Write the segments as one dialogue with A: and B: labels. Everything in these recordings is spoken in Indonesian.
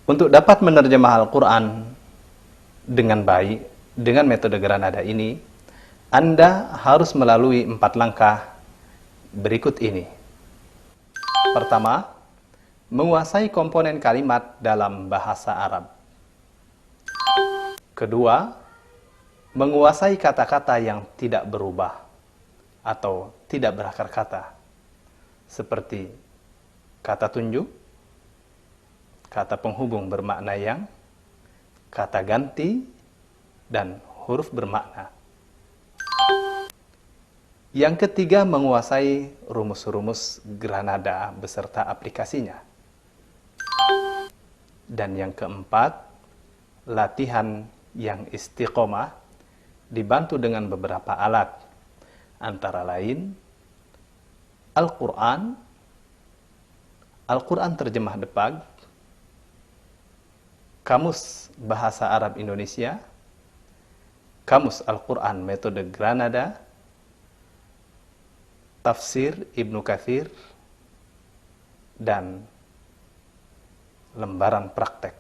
A: Untuk dapat menerjemah Al-Quran dengan baik, dengan metode Granada ini, Anda harus melalui 4 langkah berikut ini. Pertama, menguasai komponen kalimat dalam bahasa Arab. Kedua, menguasai kata-kata yang tidak berubah atau tidak berakar kata, seperti kata tunjuk, kata penghubung bermakna yang, kata ganti, dan huruf bermakna. Yang ketiga, menguasai rumus-rumus Granada beserta aplikasinya. Dan yang keempat, latihan yang istiqomah dibantu dengan beberapa alat, antara lain Al-Quran, Al-Quran terjemah Depag, Kamus Bahasa Arab Indonesia, Kamus Al-Quran Metode Granada, Tafsir Ibnu Katsir, dan lembaran praktek.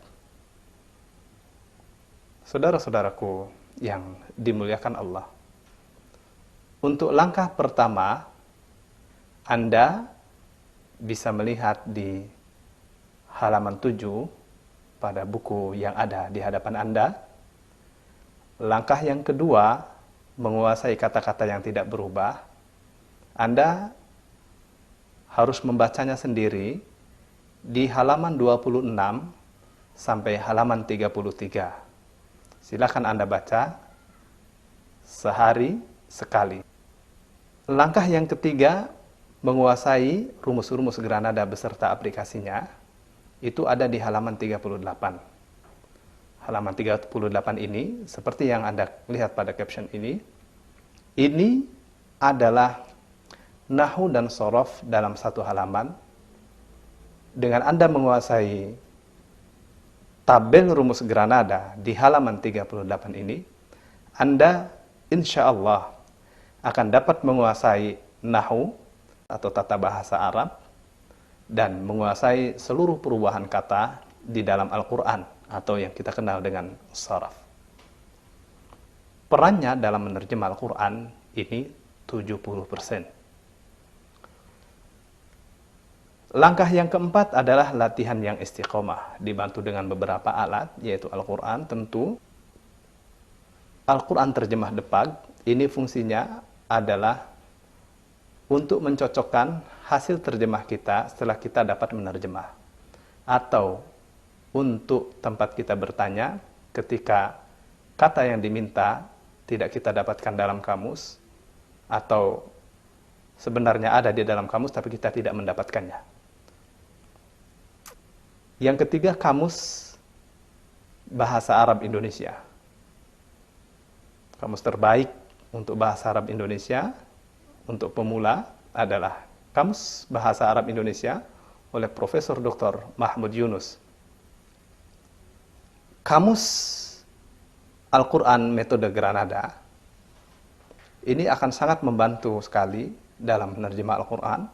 A: Saudara-saudaraku yang dimuliakan Allah, untuk langkah pertama, Anda bisa melihat di halaman 7 pada buku yang ada di hadapan Anda. Langkah yang kedua, menguasai kata-kata yang tidak berubah. Anda harus membacanya sendiri di halaman 26 sampai halaman 33. Silakan Anda baca sehari sekali. Langkah yang ketiga, menguasai rumus-rumus Granada beserta aplikasinya, itu ada di halaman 38. Halaman 38 ini, seperti yang Anda lihat pada caption ini adalah Nahwu dan Shorof dalam satu halaman. Dengan Anda menguasai tabel rumus Granada di halaman 38 ini, Anda insya Allah akan dapat menguasai Nahwu atau tata bahasa Arab dan menguasai seluruh perubahan kata di dalam Al-Quran atau yang kita kenal dengan Shorof. Perannya dalam menerjemah Al-Quran ini 70%. Langkah yang keempat adalah latihan yang istiqomah, dibantu dengan beberapa alat, yaitu Al-Quran tentu. Al-Quran terjemah Depag, ini fungsinya adalah untuk mencocokkan hasil terjemah kita setelah kita dapat menerjemah. Atau untuk tempat kita bertanya ketika kata yang diminta tidak kita dapatkan dalam kamus, atau sebenarnya ada di dalam kamus tapi kita tidak mendapatkannya. Yang ketiga, Kamus Bahasa Arab Indonesia. Kamus terbaik untuk Bahasa Arab Indonesia untuk pemula adalah Kamus Bahasa Arab Indonesia oleh Profesor Dr. Mahmud Yunus. Kamus Al-Quran Metode Granada ini akan sangat membantu sekali dalam menerjemah Al-Quran,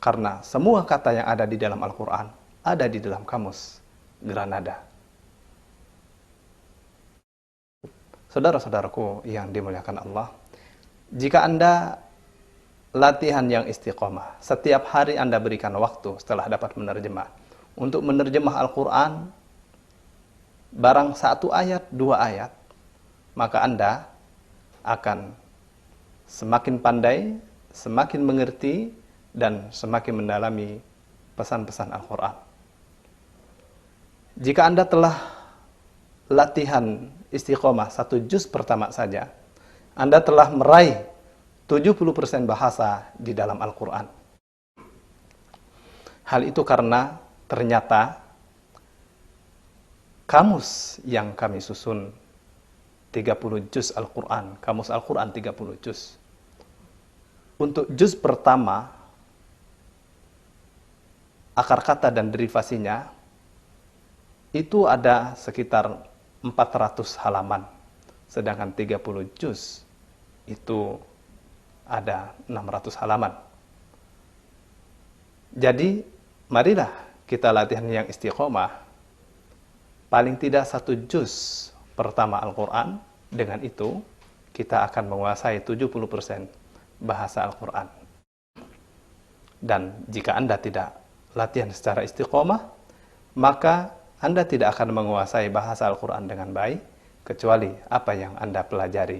A: karena semua kata yang ada di dalam Al-Quran ada di dalam Kamus Granada. Saudara-saudaraku yang dimuliakan Allah, jika Anda latihan yang istiqomah, setiap hari Anda berikan waktu setelah dapat menerjemah untuk menerjemah Al-Quran, barang 1 ayat, 2 ayat, maka Anda akan semakin pandai, semakin mengerti, dan semakin mendalami pesan-pesan Al-Quran. Jika Anda telah latihan istiqomah 1 juz pertama saja, Anda telah meraih 70% bahasa di dalam Al-Quran. Hal itu karena ternyata kamus yang kami susun 30 juz Al-Quran, kamus Al-Quran 30 juz. Untuk juz pertama, akar kata dan derivasinya itu ada sekitar 400 halaman, sedangkan 30 juz itu ada 600 halaman. Jadi, marilah kita latihan yang istiqomah paling tidak 1 juz pertama Al-Quran. Dengan itu, kita akan menguasai 70% bahasa Al-Quran. Dan jika Anda tidak latihan secara istiqomah, maka Anda tidak akan menguasai bahasa Al-Quran dengan baik, kecuali apa yang Anda pelajari.